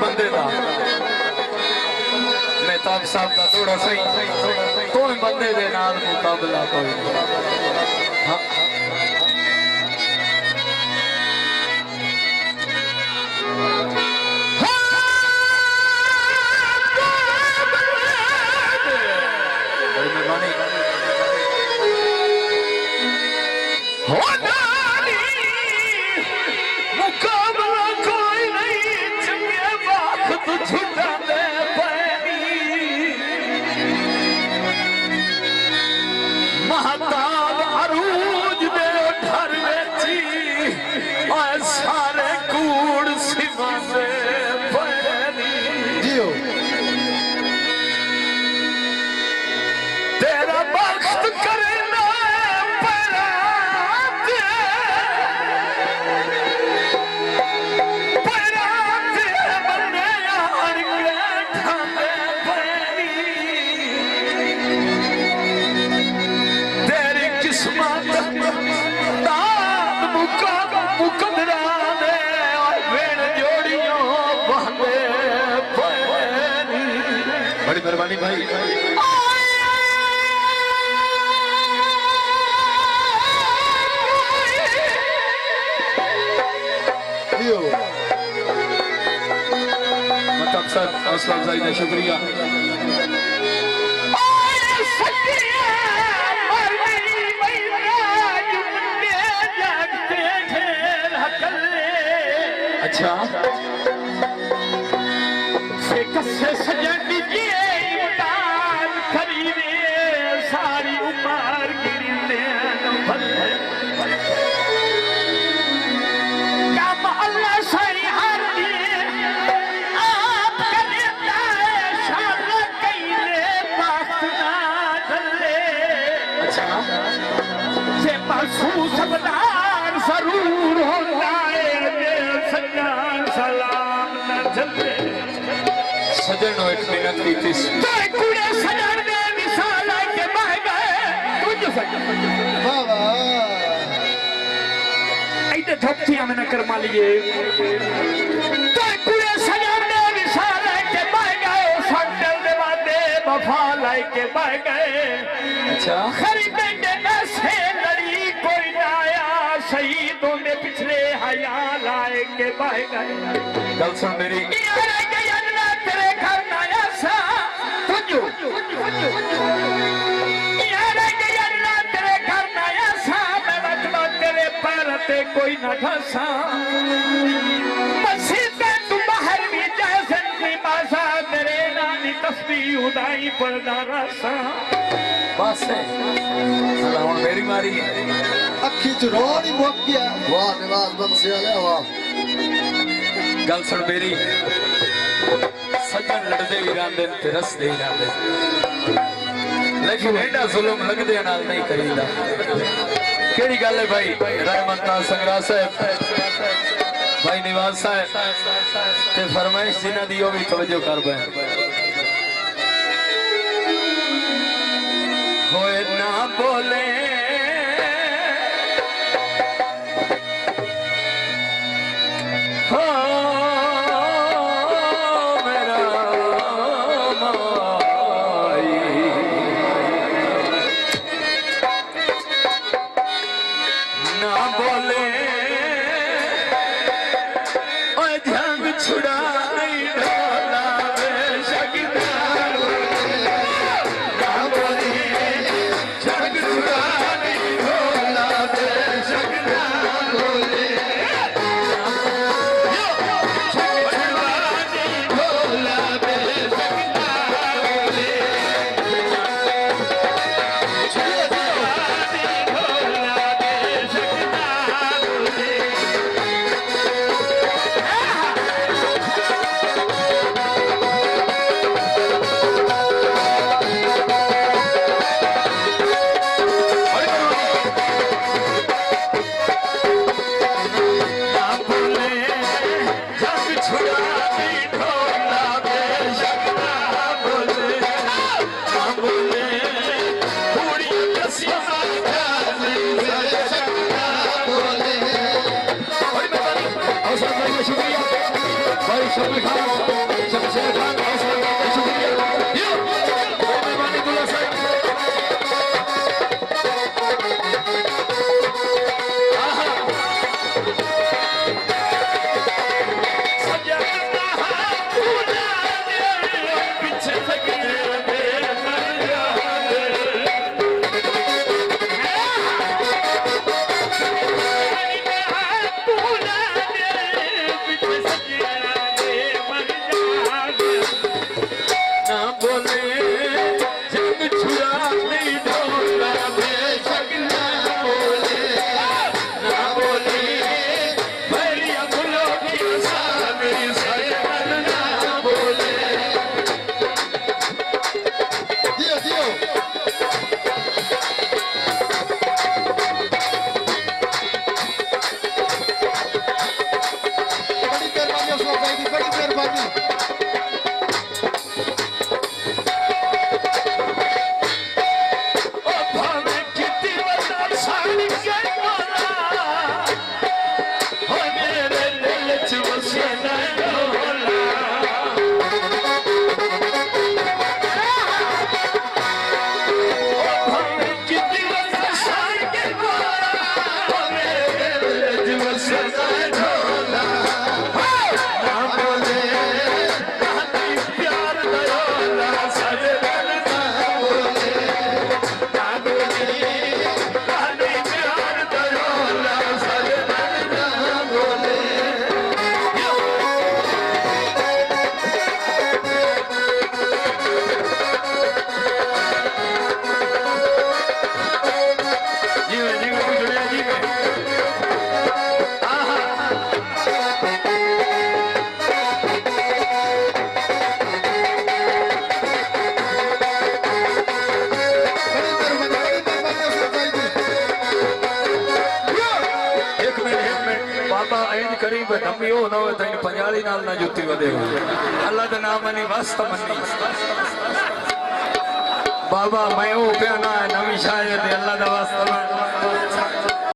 बंदे दा मेहताब साहब का थोड़ा सही तो बंदे दे नाल मुकाबला कोई हाँ। बड़ी मेहरबानी मुकाबला कोई नहीं चंगे बात छुटा दे महताब अरूज दे घर बेची और सारे कूड़ सिवा से जियो तेरा बख्त करना बड़ी मेहरबानी भाई मतलब सर हौसला अफजाई का शुक्रिया अच्छा से सजन दीजिए इमदाद खरीदे सारी उम्र गिरने भले काम अल्लाह सही हर आप करता है शान कईले वक्त ना ढले अच्छा से महसूस बदार जरूर होता है सजान सलाम न चले सजन हो एक मिनट की थी तो कुड़े सजन दे मिसाल के बह गए तुझ सजन वाह वाह ऐसे थपथियां में न करमा लिए तो कुड़े सजन दे मिसाल के बह गए संडल दे वादे वफा लाए के बह गए अच्छा खरीदे के न से लड़ी कोई ना आया शहीदों ने पिछले हया लाए के बह गए गल सुन मेरी कोई न ढसा मसीते तू बाहर भी जैसे निमासा तेरे नानी तस्बीह उदाई पर्दा रसा बस है सलाम मेरी मारी अखी च रोनी मुक गया वाह नवाज बख्शे वाले वाह गल सुन मेरी सजन लड़दे भी रांदे ते रसदे ही रांदे लेकिन एडा जुल्म लगदे नाल नहीं करीदा केड़ी गल है भाई रहमत संगरा साहब भाई निवाज साहब ते फरमाइश जिन्हां दी ओ भी तवज्जो कर बे होए ना बोले शुक्रिया भाई सब पंजाली नाल ना जुती वधे अल्लाह का नाम मनी वास्त मनी बाबा मैं वो पिया ना नवी शायद अल्लाह